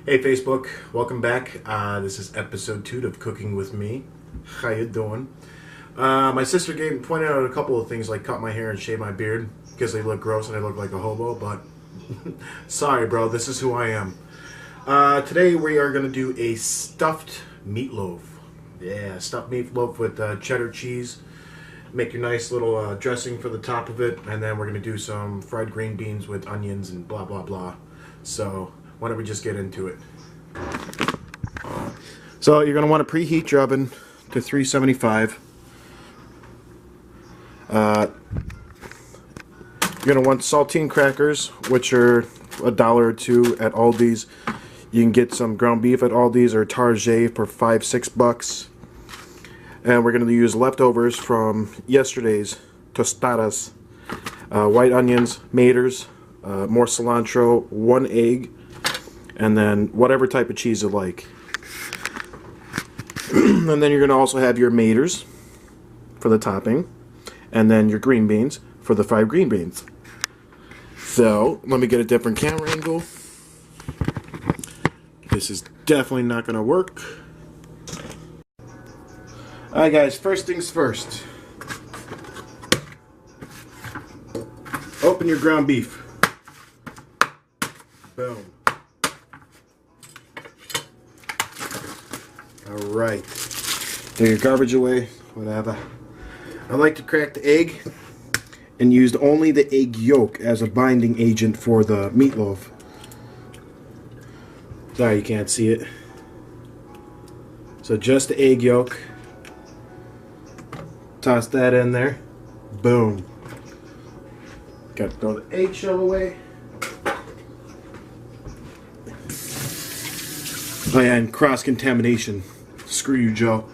Hey Facebook, welcome back. This is episode 2 of Cooking with Me. How you doing? My sister pointed out a couple of things like cut my hair and shave my beard because they look gross and I look like a hobo, but sorry bro, this is who I am. Today we are going to do a stuffed meatloaf. Yeah, stuffed meatloaf with cheddar cheese. Make your nice little dressing for the top of it, and then we're going to do some fried green beans with onions and blah blah blah. So why don't we just get into it? So you're going to want to preheat your oven to 375. You're going to want saltine crackers, which are $1 or $2 at Aldi's. You can get some ground beef at Aldi's or Target for $5-6. And we're going to use leftovers from yesterday's tostadas. White onions, maters, more cilantro, 1 egg, and then whatever type of cheese you like. And then you're going to also have your maters for the topping, and then your green beans for the fried green beans. So let me get a different camera angle. This is definitely not going to work. Alright guys, first things first. Open your ground beef. Boom. Alright. Take your garbage away, whatever. I like to crack the egg and used only the egg yolk as a binding agent for the meatloaf. Sorry you can't see it. So just the egg yolk. Toss that in there. Boom. Got to throw the eggshell away. Oh yeah, and cross-contamination. Screw you, Joe.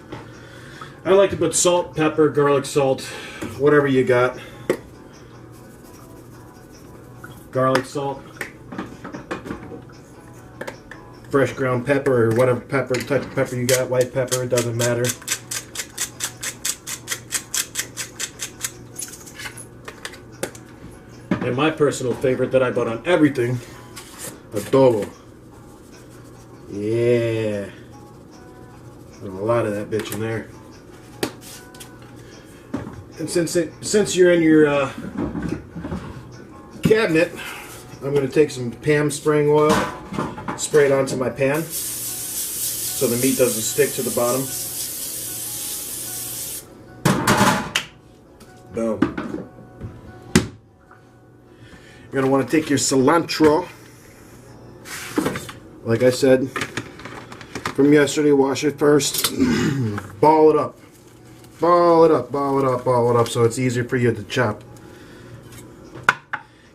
I like to put salt, pepper, garlic salt, whatever you got. Garlic salt. Fresh ground pepper or whatever type of pepper you got. White pepper, it doesn't matter. And my personal favorite that I put on everything, adobo. Yeah. A lot of that bitch in there. And since you're in your cabinet, I'm going to take some Pam spraying oil, spray it onto my pan so the meat doesn't stick to the bottom. Boom. You're going to want to take your cilantro, like I said, from yesterday, wash it first, ball it up, ball it up, ball it up, ball it up so it's easier for you to chop.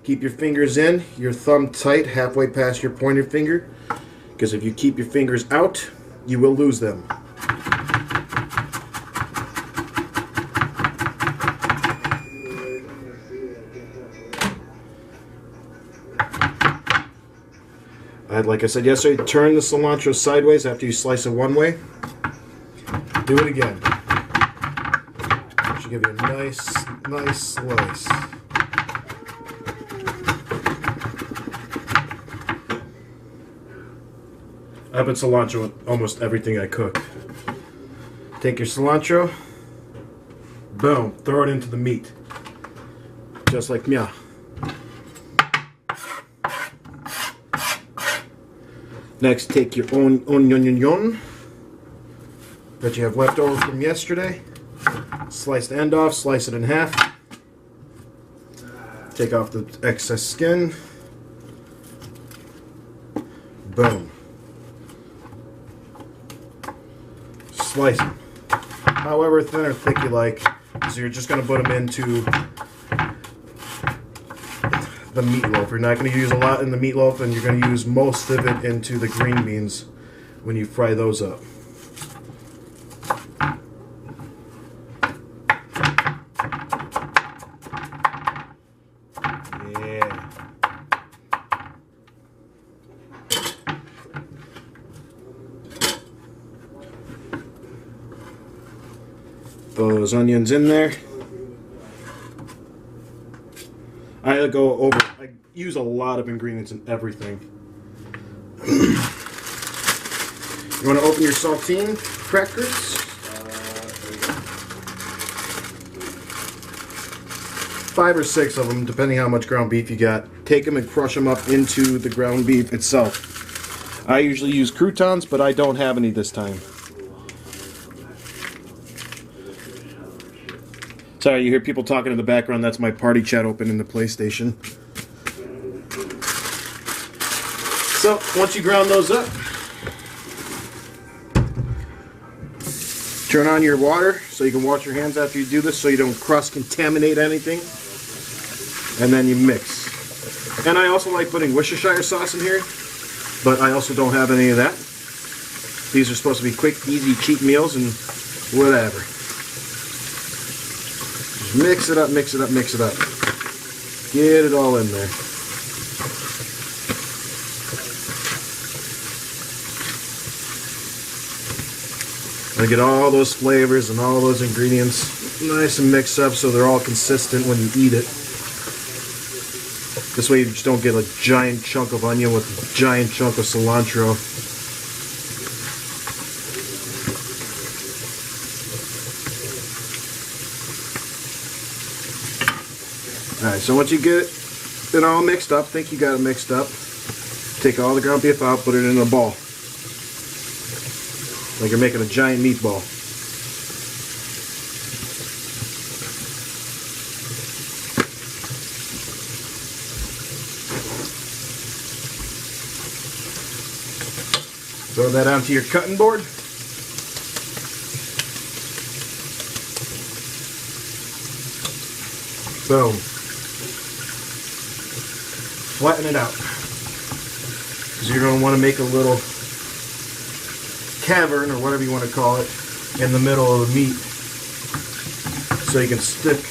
Keep your fingers in, your thumb tight, halfway past your pointer finger, because if you keep your fingers out, you will lose them. Like I said yesterday, turn the cilantro sideways after you slice it one way. Do it again. That should give you a nice slice. I put cilantro in almost everything I cook. Take your cilantro, boom, throw it into the meat. Just like meow. Next, take your onion that you have left over from yesterday. Slice the end off, slice it in half. Take off the excess skin. Boom. Slice them. However thin or thick you like. So you're just going to put them into the meatloaf. You're not going to use a lot in the meatloaf, and you're going to use most of it into the green beans when you fry those up. Yeah. Throw those onions in there. I use a lot of ingredients in everything. You want to open your saltine crackers. 5 or 6 of them, depending how much ground beef you got. Take them and crush them up into the ground beef itself. I usually use croutons, but I don't have any this time. Sorry, you hear people talking in the background. That's my party chat open in the PlayStation. So, once you ground those up, turn on your water so you can wash your hands after you do this so you don't cross-contaminate anything. And then you mix. And I also like putting Worcestershire sauce in here, but I also don't have any of that. These are supposed to be quick, easy, cheap meals and whatever. Just mix it up, mix it up, mix it up. Get it all in there. And get all those flavors and all those ingredients nice and mixed up so they're all consistent when you eat it. This way you just don't get a giant chunk of onion with a giant chunk of cilantro. Alright, so once you get it all mixed up, think you got it mixed up, take all the ground beef out, put it in a ball. Like you're making a giant meatball. Throw that onto your cutting board. Boom. Flatten it out. Because you're going to want to make a little cavern, or whatever you want to call it, in the middle of the meat. So you can stick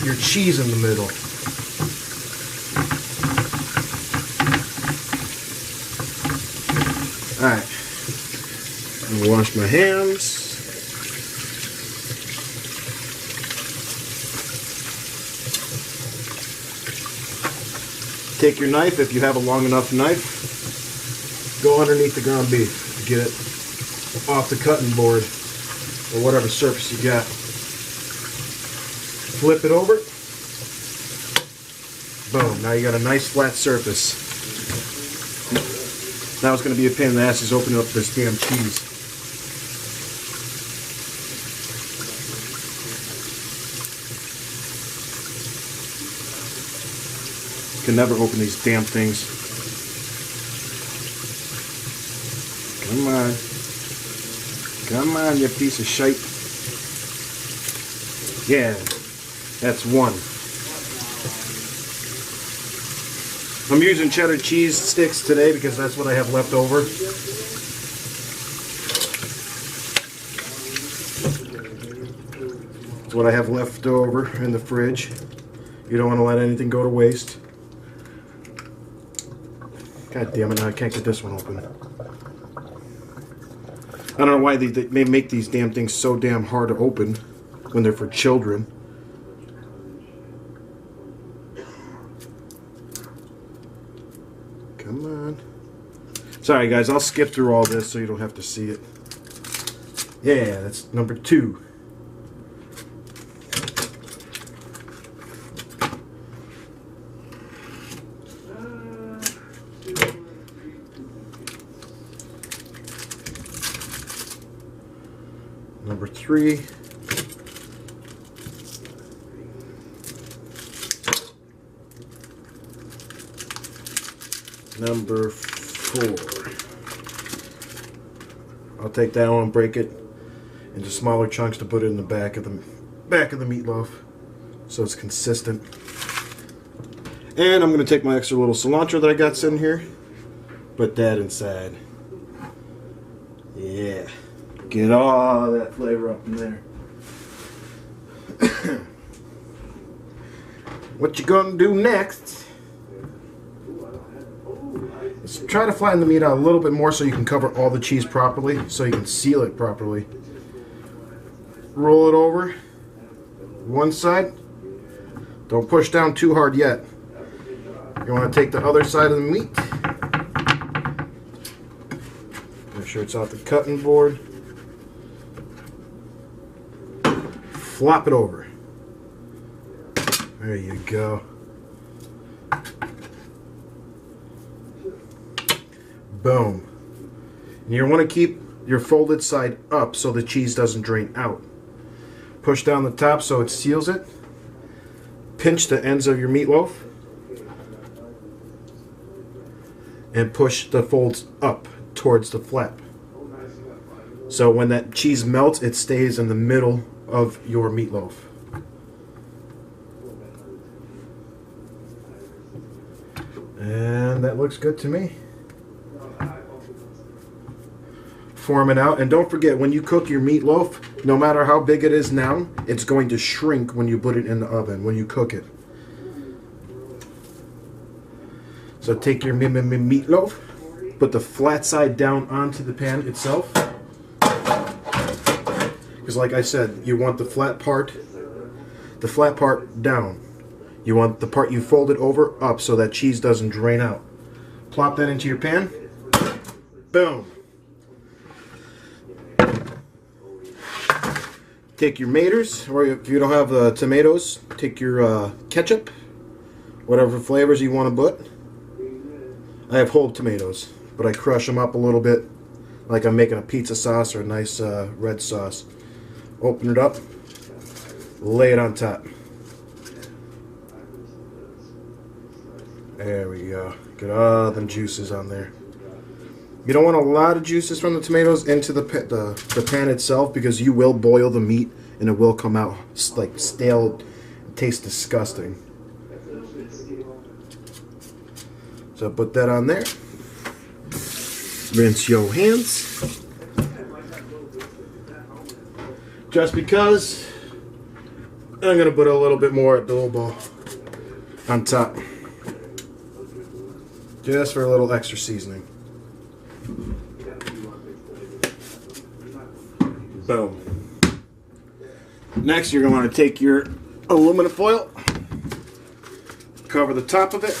your cheese in the middle. Alright, I'm going to wash my hands. Take your knife, if you have a long enough knife, go underneath the ground beef to get it off the cutting board or whatever surface you got. Flip it over. Boom, now you got a nice flat surface. Now it's going to be a pain in the ass is opening up this damn cheese. You can never open these damn things. Come on. Come on, you piece of shite. Yeah, that's one. I'm using cheddar cheese sticks today because that's what I have left over. That's what I have left over in the fridge. You don't want to let anything go to waste. God damn it, now I can't get this one open. I don't know why they make these damn things so damn hard to open when they're for children. Come on. Sorry guys, I'll skip through all this so you don't have to see it. Yeah, that's number 2. Number 3. Number 4. I'll take that one, break it into smaller chunks to put it in the back of the meatloaf so it's consistent. And I'm going to take my extra little cilantro that I got sitting here, put that inside. Yeah, get all that flavor up in there. What you gonna do next? Let's try to flatten the meat out a little bit more so you can cover all the cheese properly, so you can seal it properly. Roll it over one side. Don't push down too hard yet. You want to take the other side of the meat. sure it's off the cutting board. Flop it over. There you go. Boom. And you want to keep your folded side up so the cheese doesn't drain out. Push down the top so it seals it. Pinch the ends of your meatloaf. And push the folds up towards the flap. So when that cheese melts, it stays in the middle of your meatloaf. And that looks good to me. Form it out, and don't forget, when you cook your meatloaf, no matter how big it is now, it's going to shrink when you put it in the oven, when you cook it. So take your meatloaf, put the flat side down onto the pan itself. Because like I said, you want the flat part down. You want the part you folded over up so that cheese doesn't drain out. Plop that into your pan. Boom. Take your maters, or if you don't have tomatoes, take your ketchup, whatever flavors you want to put. I have whole tomatoes, but I crush them up a little bit, like I'm making a pizza sauce or a nice red sauce. Open it up, lay it on top. There we go. Get all them juices on there. You don't want a lot of juices from the tomatoes into the pan itself, because you will boil the meat and it will come out like stale and taste disgusting. So put that on there. Rinse your hands. Just because I'm going to put a little bit more adobo on top. Just for a little extra seasoning. Boom. Next, you're going to want to take your aluminum foil, cover the top of it,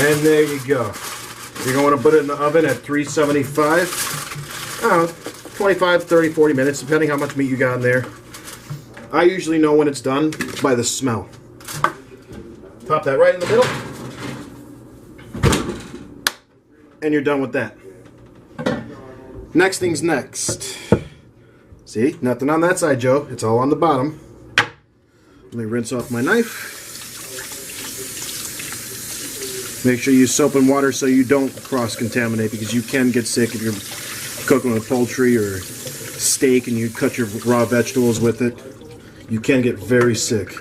and there you go. You're going to want to put it in the oven at 375, I don't know, 25, 30, 40 minutes, depending how much meat you got in there. I usually know when it's done by the smell. Pop that right in the middle. And you're done with that. Next thing's next. See, nothing on that side, Joe. It's all on the bottom. Let me rinse off my knife. Make sure you use soap and water so you don't cross-contaminate, because you can get sick if you're cooking with poultry or steak and you cut your raw vegetables with it. You can get very sick.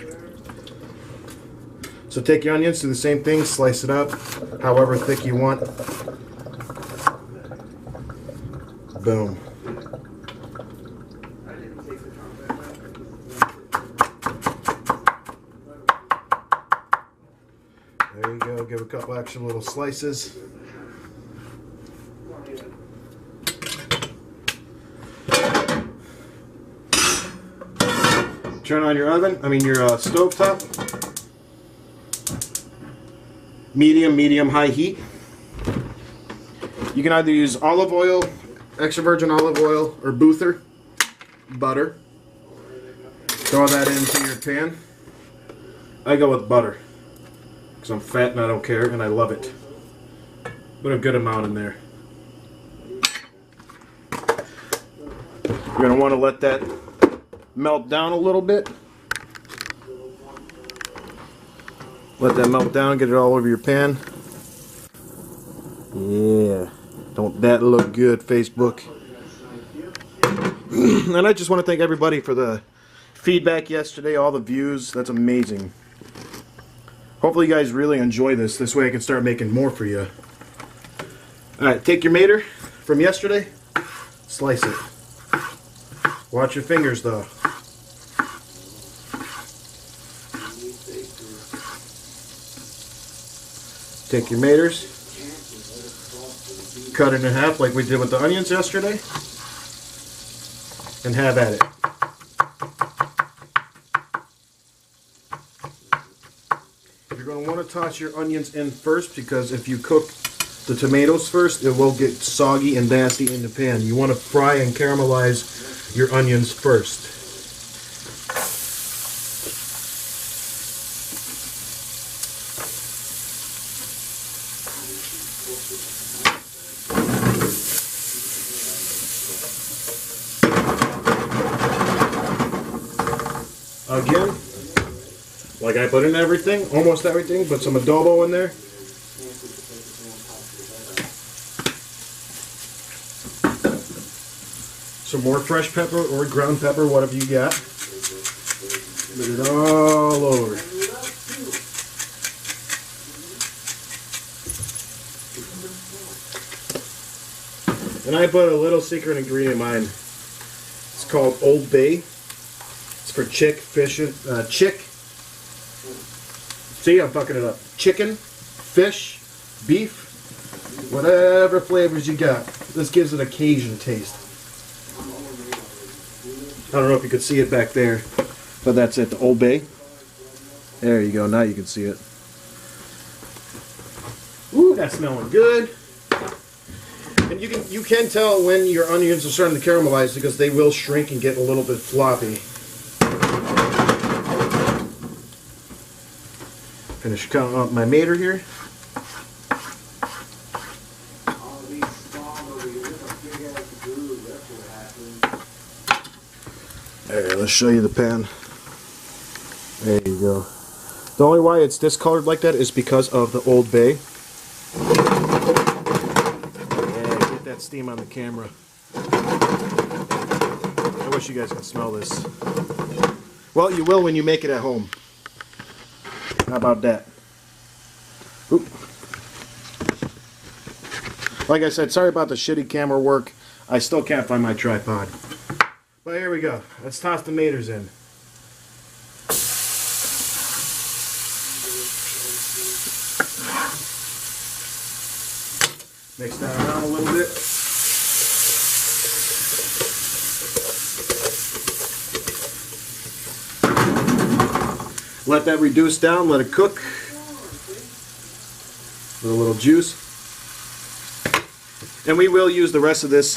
So take your onions, do the same thing, slice it up however thick you want. Boom. There you go, give a couple extra little slices. Turn on your oven, your stove top. Medium, high heat. You can either use olive oil, extra virgin olive oil, or Boother butter. Throw that into your pan. I go with butter because I'm fat and I don't care, and I love it. Put a good amount in there. You're going to want to let that melt down a little bit. Let that melt down, get it all over your pan. Yeah, don't that look good, Facebook? And I just want to thank everybody for the feedback yesterday, all the views. That's amazing. Hopefully you guys really enjoy this. This way I can start making more for you. Alright, take your mater from yesterday, slice it. Watch your fingers though. Take your maters, cut it in half like we did with the onions yesterday, and have at it. to toss your onions in first, because if you cook the tomatoes first, it will get soggy and nasty in the pan. You want to fry and caramelize your onions first. Again, like I put in everything, almost everything, put some adobo in there. Some more fresh pepper or ground pepper, whatever you got. Put it all over. And I put a little secret ingredient in mine. It's called Old Bay. It's for chick, fish, chick. See, I'm fucking it up. Chicken, fish, beef, whatever flavors you got. This gives it a Cajun taste. I don't know if you could see it back there, but that's it, the Old Bay. There you go, now you can see it. Ooh, that's smelling good. And you can tell when your onions are starting to caramelize, because they will shrink and get a little bit floppy. Finish cutting up my mater here. There, let's show you the pan. There you go. The only why it's discolored like that is because of the Old Bay. Yeah, get that steam on the camera. I wish you guys could smell this. Well, you will when you make it at home. How about that? Oop. Like I said, sorry about the shitty camera work. I still can't find my tripod. But here we go. Let's toss the maters in. Mix that around a little bit. Let that reduce down, let it cook. With a little juice. And we will use the rest of this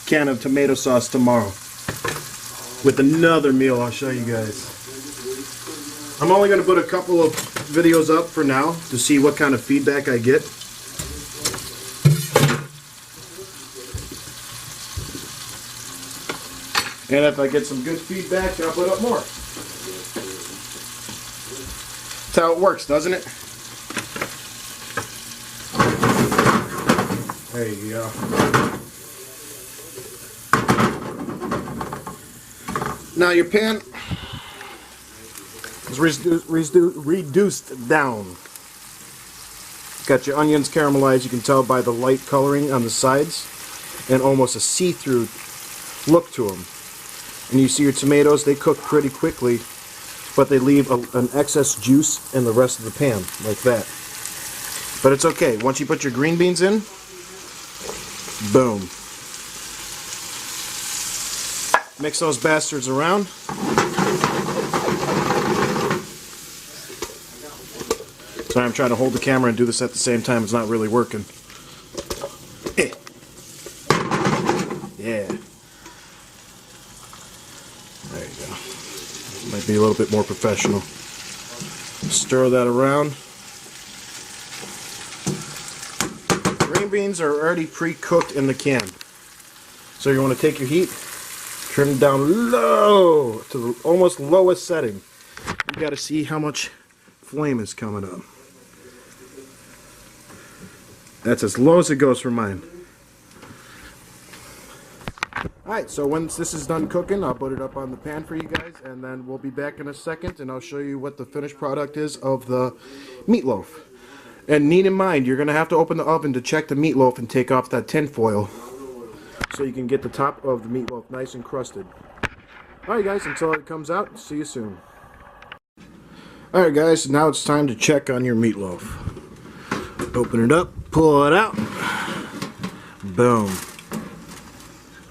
can of tomato sauce tomorrow with another meal I'll show you guys. I'm only going to put a couple of videos up for now to see what kind of feedback I get. And if I get some good feedback, I'll put up more. That's how it works, doesn't it? There you go. Now your pan is reduced down. Got your onions caramelized, you can tell by the light coloring on the sides and almost a see-through look to them. And you see your tomatoes, they cook pretty quickly, but they leave an excess juice in the rest of the pan, like that. But it's okay. Once you put your green beans in, boom. Mix those bastards around. Sorry, I'm trying to hold the camera and do this at the same time. It's not really working. Yeah. There you go. Might be a little bit more professional. Stir that around. Green beans are already pre-cooked in the can. So you want to take your heat, turn it down low to the almost lowest setting. You got to see how much flame is coming up. That's as low as it goes for mine. Alright, so once this is done cooking, I'll put it up on the pan for you guys, and then we'll be back in a second and I'll show you what the finished product is of the meatloaf. And need in mind, you're going to have to open the oven to check the meatloaf and take off that tin foil so you can get the top of the meatloaf nice and crusted. Alright guys, until it comes out, see you soon. Alright guys, now it's time to check on your meatloaf. Open it up, pull it out. Boom.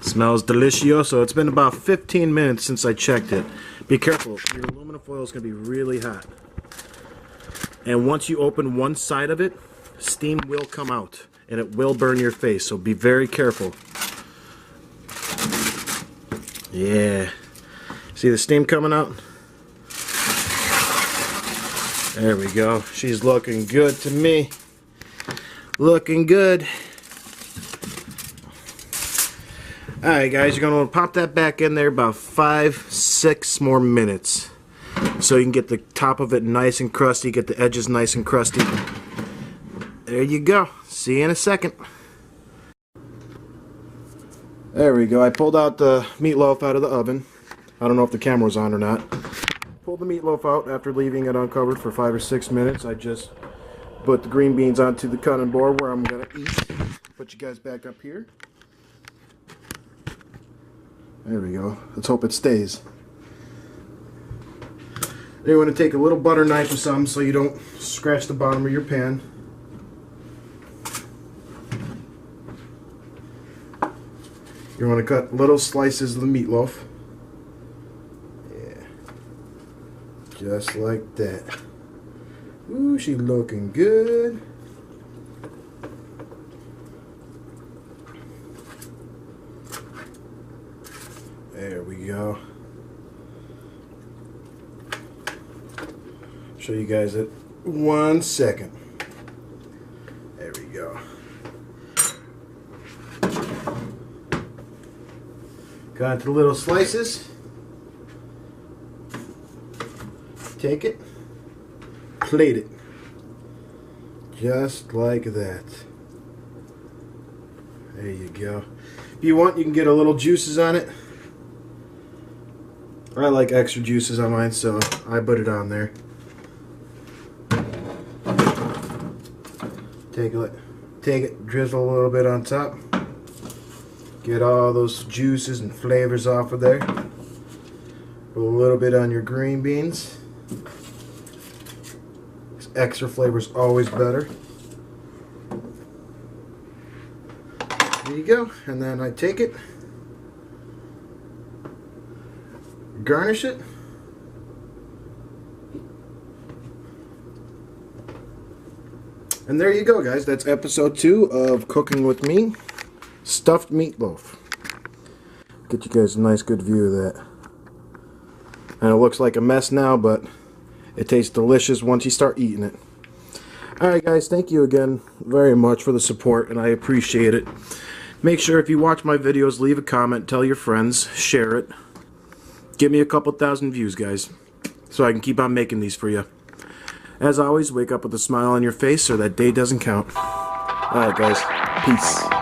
Smells delicioso. It's been about 15 minutes since I checked it. Be careful, your aluminum foil is going to be really hot. And once you open one side of it, steam will come out and it will burn your face, so be very careful. Yeah. See the steam coming out? There we go. She's looking good to me. Looking good. Alright guys, you're going to want to pop that back in there about 5-6 more minutes. So you can get the top of it nice and crusty, get the edges nice and crusty. There you go. See you in a second. There we go. I pulled out the meatloaf out of the oven. I don't know if the camera was on or not. Pulled the meatloaf out after leaving it uncovered for 5 or 6 minutes. I just put the green beans onto the cutting board where I'm going to eat. Put you guys back up here. There we go. Let's hope it stays. Then you want to take a little butter knife or something so you don't scratch the bottom of your pan. You want to cut little slices of the meatloaf. Yeah. Just like that. Ooh, she's looking good. There we go. Show you guys it 1 second. There we go. Got into the little slices. Take it. Plate it. Just like that. There you go. If you want, you can get a little juices on it. I like extra juices on mine, so I put it on there. Take it, drizzle a little bit on top. Get all those juices and flavors off of there. Put a little bit on your green beans. Extra flavor is always better. There you go. And then I take it, garnish it. And there you go, guys. That's episode 2 of Cooking with Me. Stuffed meatloaf. Get you guys a nice good view of that. And it looks like a mess now, but it tastes delicious once you start eating it. Alright guys, thank you again very much for the support, and I appreciate it. Make sure if you watch my videos, leave a comment, tell your friends, share it. Give me a couple thousand views, guys, so I can keep on making these for you. As always, wake up with a smile on your face or that day doesn't count. Alright guys, peace.